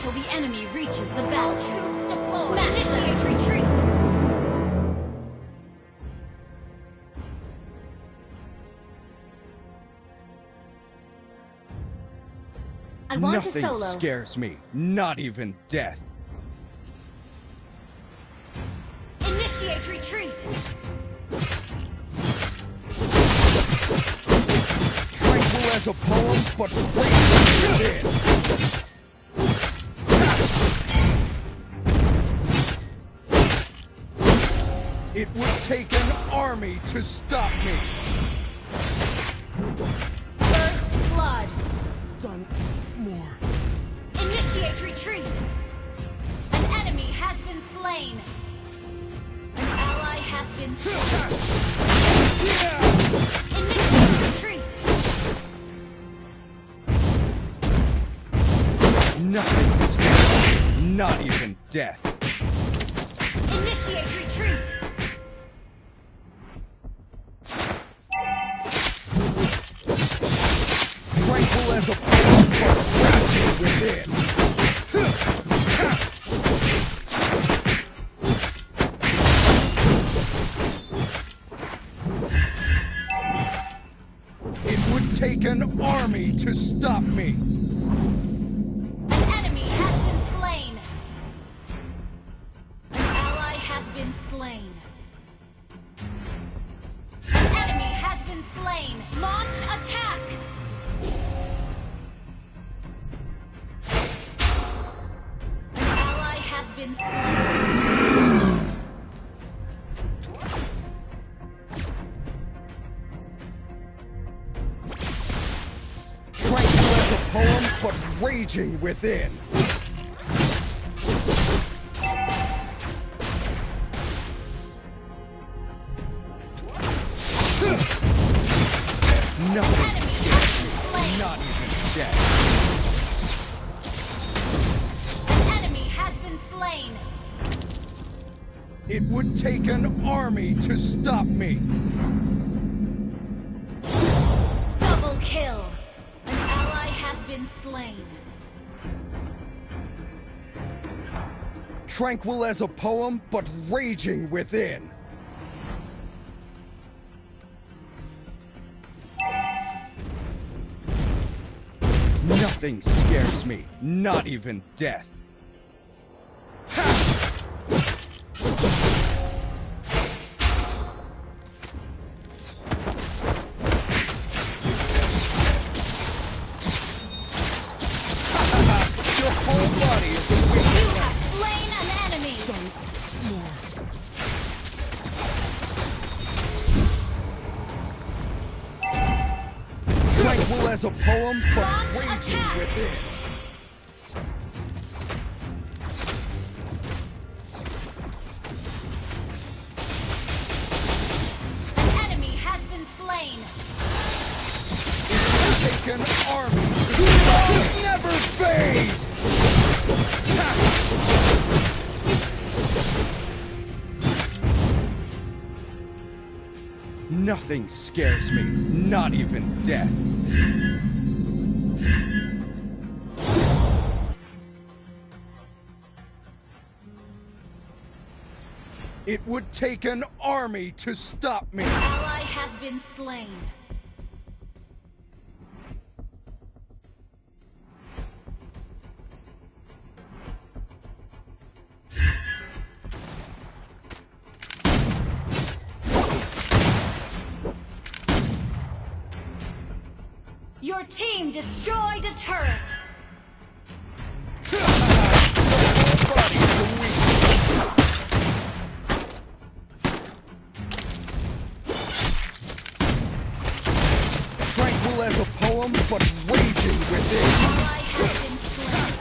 till the enemy reaches the battle. Troops deployed. Initiate retreat. I want Nothing to solo. scares me, not even death. Initiate retreat. Tranquil as a poem, but raging within. It would take an army to stop me. First blood. Done more. Initiate retreat. An enemy has been slain. An ally has been slain. Initiate retreat. Nothing scares me, not even death. Initiate retreat. Tranquil as a poem, but raging within. It would take an army to stop me. An enemy has been slain. An ally has been slain. An enemy has been slain. Launch attack. An ally has been slain. Tranquil as a poem, but raging within. Nothing Enemy scares has me, been slain. not even death. An enemy has been slain. It would take an army to stop me. Double kill. An ally has been slain. Tranquil as a poem, but raging within. Nothing scares me, not even death. Your whole body is a You weak. have slain an enemy. Tranquil as a poem, but Launch raging attack. within. An enemy has been slain. Take an army to never fade! Nothing scares me, not even death. It would take an army to stop me. Ally has been slain. Your team destroyed a turret. Tranquil as a poem, but raging within. Ally has been slain.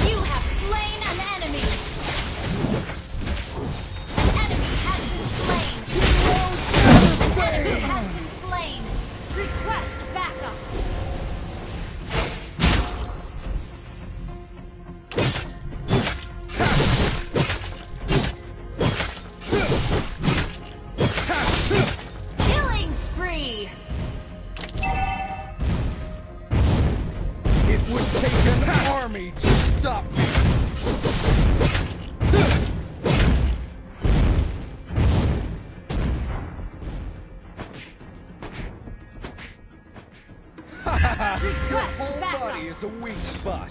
You have slain an enemy. An enemy has been slain. An enemy has been slain. Request backup. Killing spree. It would take an army to stop me! Your Request whole backup. body is a weak spot.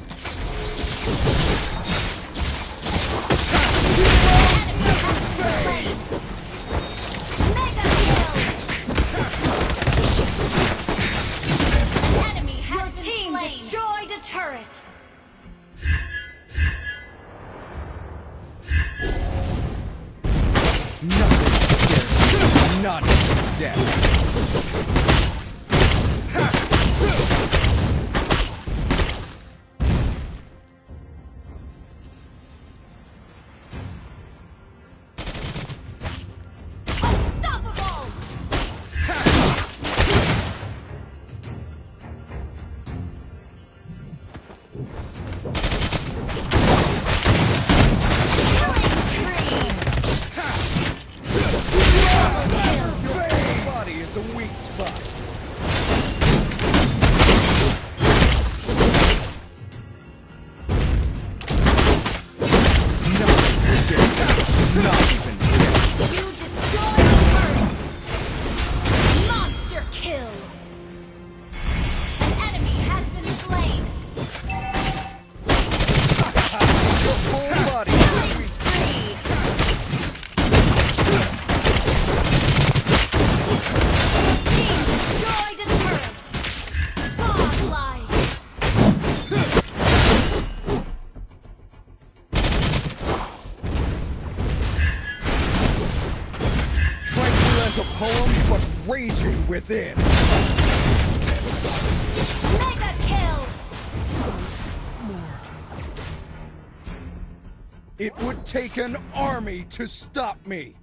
Enemy has been slain. Your team destroyed a turret. Nothing scares me, not even death. Unstoppable. Your whole body is a weak spot. Nothing scares me, not even death. You destroyed the turret. Monster kill. An enemy has been slain. Your whole body is a Killing weak spree. Team destroyed a turret. Godlike. Tranquil as a poem, but raging within. Mega kill. It would take an army to stop me.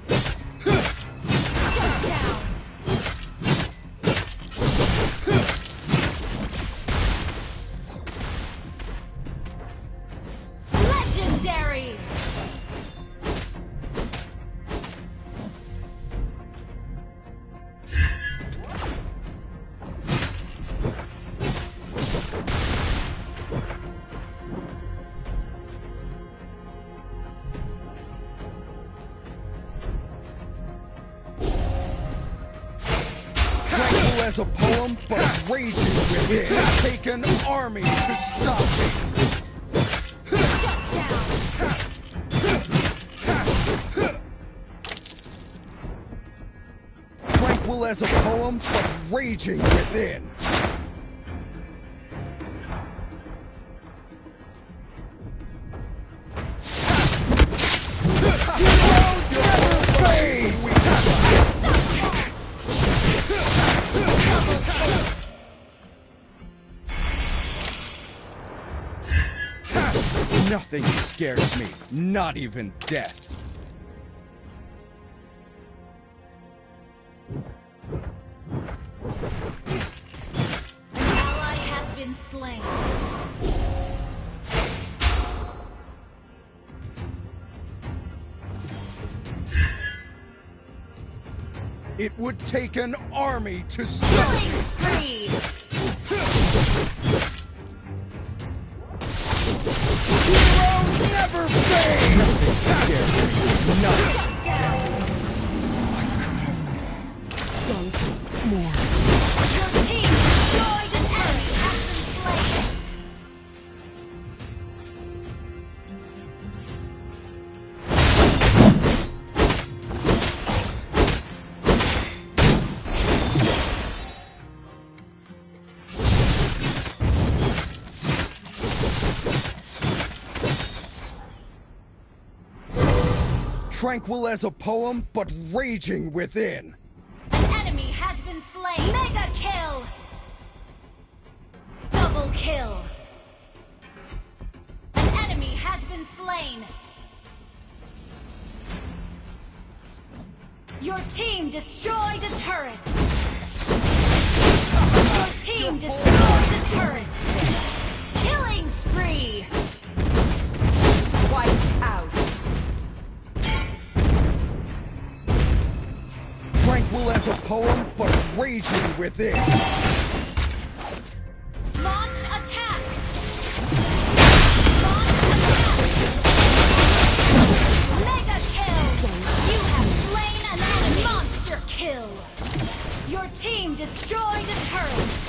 Shut down. Legendary. Tranquil as a poem, but raging within. It would take an army to stop me. Shut down. Tranquil as a poem, but raging within. Heroes never fade! Nothing scares me, not even death. An ally has been slain. It would take an army to stop Killing me. spree. Heroes never fade! Nothing scares me, not Shut down. I could have done more. Your team destroyed a turret has been slain. Tranquil as a poem, but raging within. An enemy has been slain. Mega kill. Double kill. An enemy has been slain. Your team destroyed a turret. Your team destroyed the turret. Killing spree. Wiped out. Tranquil as a poem, but raging within. Launch attack. turret.